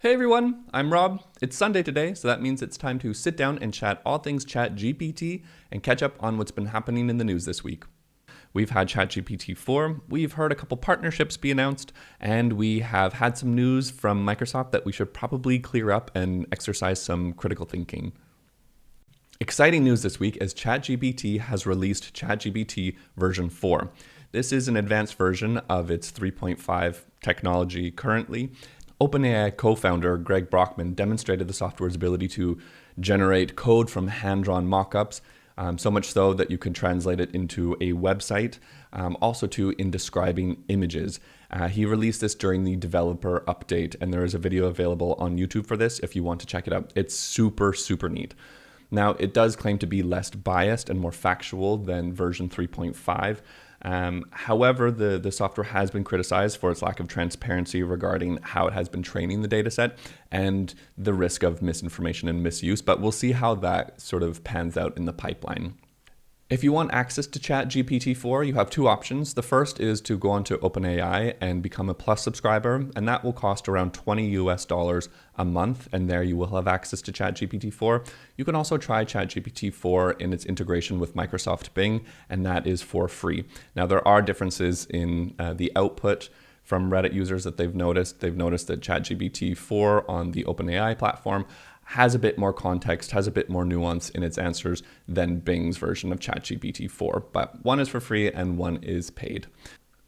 Hey everyone, I'm Rob. It's Sunday today, so that means it's time to sit down and chat all things ChatGPT and catch up on what's been happening in the news this week. We've had ChatGPT-4, we've heard a couple partnerships be announced, and we have had some news from Microsoft that we should probably clear up and exercise some critical thinking. Exciting news this week as ChatGPT has released ChatGPT version 4. This is an advanced version of its 3.5 technology currently. OpenAI co-founder Greg Brockman demonstrated the software's ability to generate code from hand-drawn mockups, so much so that you can translate it into a website, also in describing images. He released this during the developer update, and there is a video available on YouTube for this if you want to check it out. It's super neat. Now, it does claim to be less biased and more factual than version 3.5. However, the software has been criticized for its lack of transparency regarding how it has been training the dataset and the risk of misinformation and misuse, but we'll see how that sort of pans out in the pipeline. If you want access to ChatGPT4, you have two options. The first is to go onto OpenAI and become a Plus subscriber, and that will cost around $20 a month, and there you will have access to ChatGPT4. You can also try ChatGPT4 in its integration with Microsoft Bing, and that is for free. Now, there are differences in the output from Reddit users that they've noticed. They've noticed that ChatGPT4 on the OpenAI platform has a bit more context, has a bit more nuance in its answers than Bing's version of ChatGPT4, but one is for free and one is paid.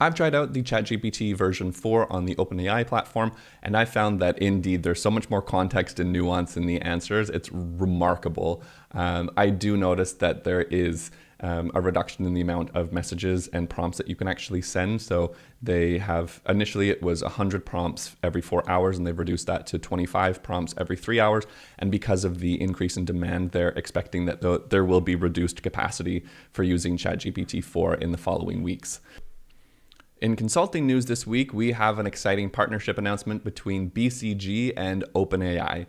I've tried out the ChatGPT version 4 on the OpenAI platform, and I found that indeed there's so much more context and nuance in the answers. It's remarkable. I do notice that there is a reduction in the amount of messages and prompts that you can actually send. So they have, initially it was 100 prompts every 4 hours, and they've reduced that to 25 prompts every 3 hours. And because of the increase in demand, they're expecting that there will be reduced capacity for using ChatGPT-4 in the following weeks. In consulting news this week, we have an exciting partnership announcement between BCG and OpenAI.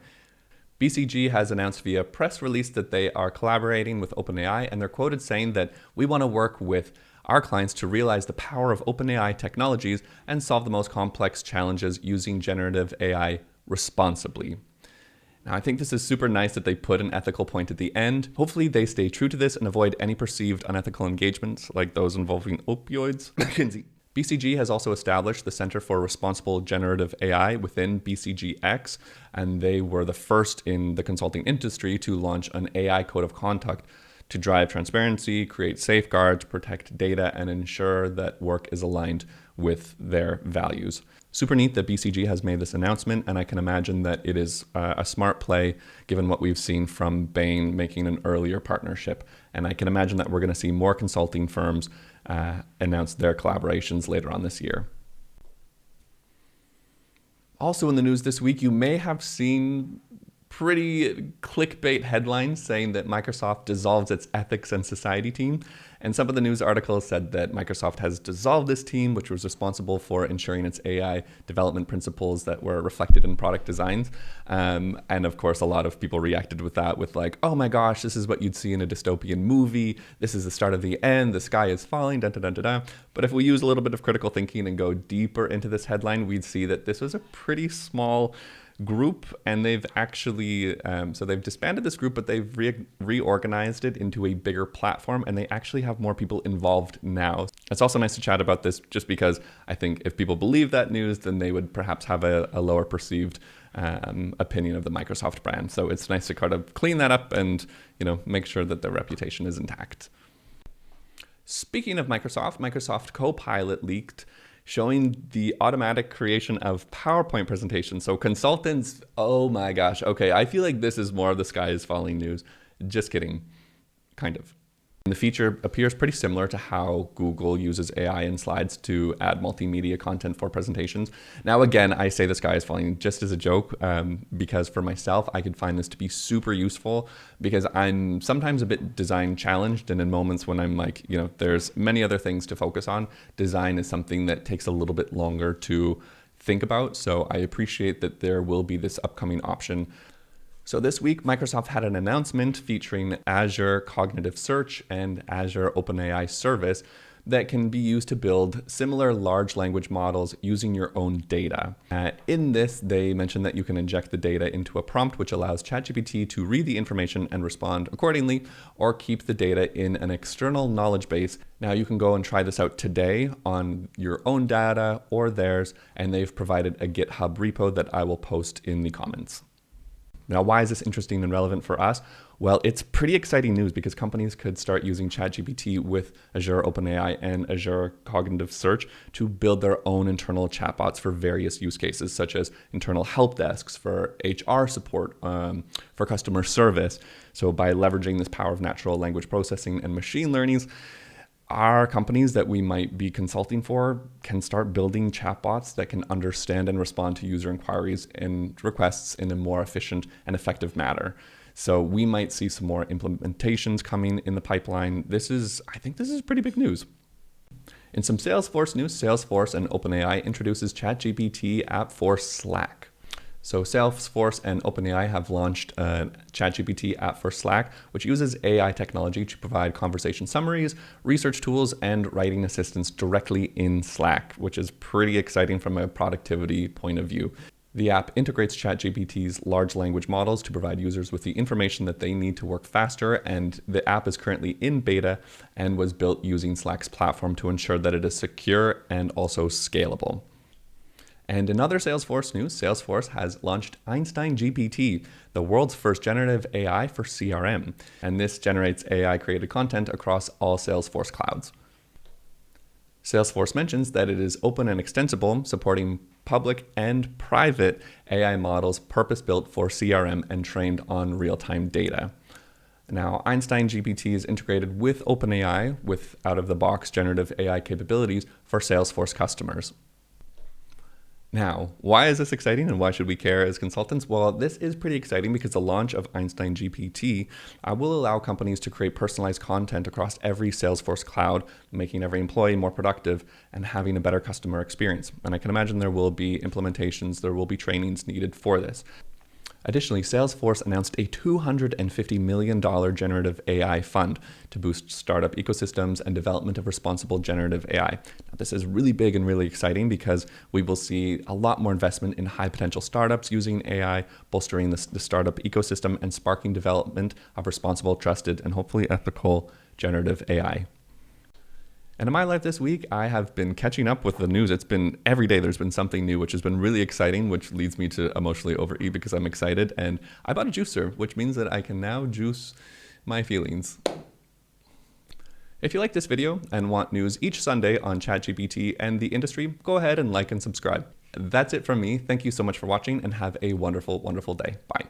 BCG has announced via press release that they are collaborating with OpenAI, and they're quoted saying that we want to work with our clients to realize the power of OpenAI technologies and solve the most complex challenges using generative AI responsibly. Now, I think this is super nice that they put an ethical point at the end. Hopefully they stay true to this and avoid any perceived unethical engagements like those involving opioids. BCG has also established the Center for Responsible Generative AI within BCGX, and they were the first in the consulting industry to launch an AI code of conduct to drive transparency, create safeguards, protect data, and ensure that work is aligned with their values. Super neat that BCG has made this announcement, and I can imagine that it is a smart play given what we've seen from Bain making an earlier partnership. And I can imagine that we're going to see more consulting firms announce their collaborations later on this year. Also in the news this week, you may have seen pretty clickbait headlines saying that Microsoft dissolves its ethics and society team. And some of the news articles said that Microsoft has dissolved this team, which was responsible for ensuring its AI development principles that were reflected in product designs. And of course, a lot of people reacted with that with like, oh my gosh, this is what you'd see in a dystopian movie. This is the start of the end. The sky is falling, da da da da da. But if we use a little bit of critical thinking and go deeper into this headline, we'd see that this was a pretty small group, and they've actually so they've disbanded this group, but they've reorganized it into a bigger platform, and they actually have more people involved now. It's also nice to chat about this just because I think if people believe that news, then they would perhaps have a lower perceived opinion of the Microsoft brand. So it's nice to kind of clean that up and make sure that their reputation is intact. Speaking of Microsoft Copilot leaked, showing the automatic creation of PowerPoint presentations. So consultants, oh my gosh. Okay, I feel like this is more of the sky is falling news. Just kidding, kind of. And the feature appears pretty similar to how Google uses AI in slides to add multimedia content for presentations. Now, again, I say the sky is falling just as a joke because for myself, I could find this to be super useful because I'm sometimes a bit design challenged. And in moments when I'm like, there's many other things to focus on, design is something that takes a little bit longer to think about. So I appreciate that there will be this upcoming option. So this week, Microsoft had an announcement featuring Azure Cognitive Search and Azure OpenAI Service, that can be used to build similar large language models using your own data. In this, they mentioned that you can inject the data into a prompt, which allows ChatGPT to read the information and respond accordingly, or keep the data in an external knowledge base. Now you can go and try this out today on your own data or theirs, and they've provided a GitHub repo that I will post in the comments. Now, why is this interesting and relevant for us? Well, it's pretty exciting news because companies could start using ChatGPT with Azure OpenAI and Azure Cognitive Search to build their own internal chatbots for various use cases, such as internal help desks, for HR support, for customer service. So by leveraging this power of natural language processing and machine learning, our companies that we might be consulting for can start building chatbots that can understand and respond to user inquiries and requests in a more efficient and effective manner. So we might see some more implementations coming in the pipeline. I think this is pretty big news. In some Salesforce news, Salesforce and OpenAI introduces ChatGPT app for Slack. So Salesforce and OpenAI have launched a ChatGPT app for Slack, which uses AI technology to provide conversation summaries, research tools, and writing assistance directly in Slack, which is pretty exciting from a productivity point of view. The app integrates ChatGPT's large language models to provide users with the information that they need to work faster, and the app is currently in beta and was built using Slack's platform to ensure that it is secure and also scalable. And in other Salesforce news, Salesforce has launched EinsteinGPT, the world's first generative AI for CRM. And this generates AI-created content across all Salesforce clouds. Salesforce mentions that it is open and extensible, supporting public and private AI models purpose-built for CRM and trained on real-time data. Now, EinsteinGPT is integrated with OpenAI with out-of-the-box generative AI capabilities for Salesforce customers. Now, why is this exciting and why should we care as consultants? Well, this is pretty exciting because the launch of EinsteinGPT will allow companies to create personalized content across every Salesforce cloud, making every employee more productive and having a better customer experience. And I can imagine there will be implementations, there will be trainings needed for this. Additionally, Salesforce announced a $250 million generative AI fund to boost startup ecosystems and development of responsible generative AI. Now, this is really big and really exciting because we will see a lot more investment in high potential startups using AI, bolstering the startup ecosystem and sparking development of responsible, trusted, and hopefully ethical generative AI. And in my life this week, I have been catching up with the news. It's been every day there's been something new, which has been really exciting, which leads me to emotionally overeat because I'm excited. And I bought a juicer, which means that I can now juice my feelings. If you like this video and want news each Sunday on ChatGPT and the industry, go ahead and like and subscribe. That's it from me. Thank you so much for watching and have a wonderful, wonderful day. Bye.